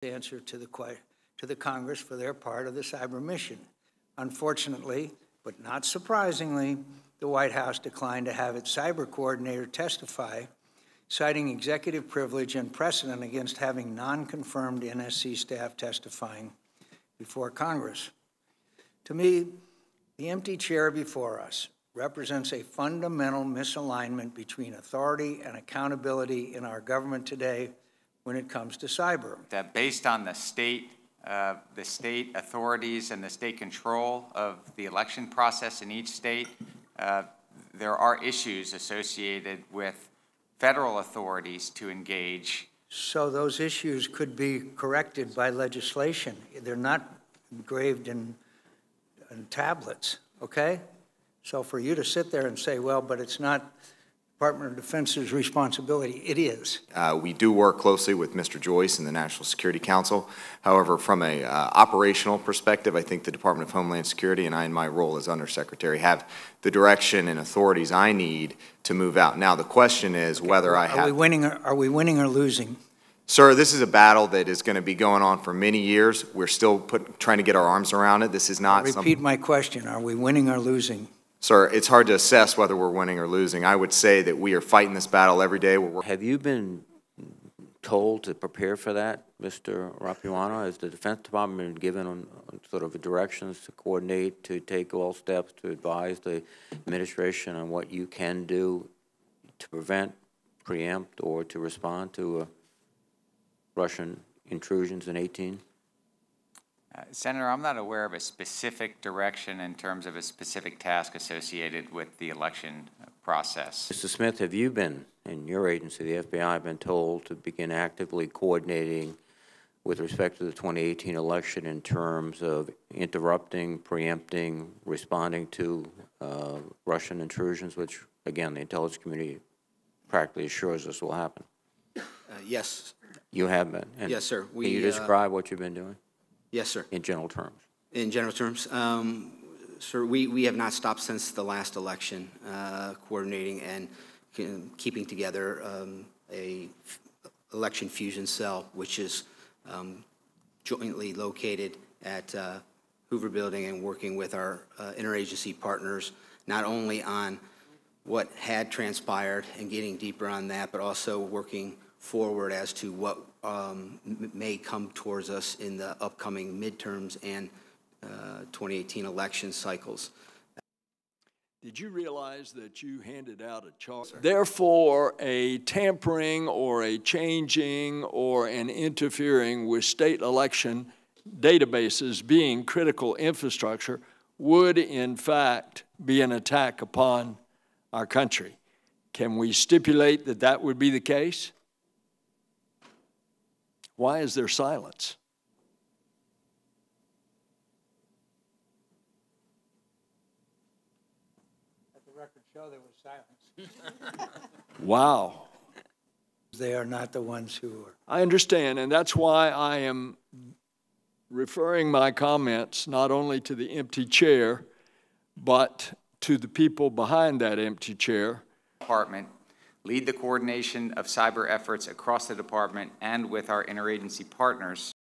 answer to the Congress for their part of the cyber mission. Unfortunately, but not surprisingly, the White House declined to have its cyber coordinator testify, citing executive privilege and precedent against having non-confirmed NSC staff testifying before Congress. To me, the empty chair before us represents a fundamental misalignment between authority and accountability in our government today when it comes to cyber. That based on the state authorities and the state control of the election process in each state, there are issues associated with federal authorities to engage. So those issues could be corrected by legislation. They're not engraved in tablets, okay? So for you to sit there and say, well, but it's not Department of Defense's responsibility, it is. We do work closely with Mr. Joyce and the National Security Council. However, from a operational perspective, I think the Department of Homeland Security and I, in my role as Undersecretary, have the direction and authorities I need to move out. Now, the question is whether I have... Are we winning or losing? Sir, this is a battle that is going to be going on for many years. We're still trying to get our arms around it. This is not... Repeat my question. Are we winning or losing? Sir, it's hard to assess whether we're winning or losing. I would say that we are fighting this battle every day. Have you been told to prepare for that, Mr. Rapuano? Has the Defense Department been given on sort of directions to coordinate, to take all steps to advise the administration on what you can do to prevent, preempt, or to respond to Russian intrusions in 18? Senator, I'm not aware of a specific direction in terms of a specific task associated with the election process. Mr. Smith, have you been, in your agency, the FBI, been told to begin actively coordinating with respect to the 2018 election in terms of interrupting, preempting, responding to Russian intrusions, which, again, the intelligence community practically assures us will happen? Yes. You have been? And yes, sir. Can you describe what you've been doing? Yes, sir. In general terms? In general terms, sir, we have not stopped since the last election, coordinating and keeping together a election fusion cell, which is jointly located at Hoover Building and working with our interagency partners, not only on what had transpired and getting deeper on that, but also working forward as to what may come towards us in the upcoming midterms and 2018 election cycles. Did you realize that you handed out a charge? Therefore, a tampering or a changing or an interfering with state election databases being critical infrastructure would, in fact, be an attack upon our country. Can we stipulate that that would be the case? Why is there silence? Let the record show there was silence. Wow. They are not the ones who are. I understand, and that's why I am referring my comments not only to the empty chair, but to the people behind that empty chair. Department lead the coordination of cyber efforts across the department and with our interagency partners.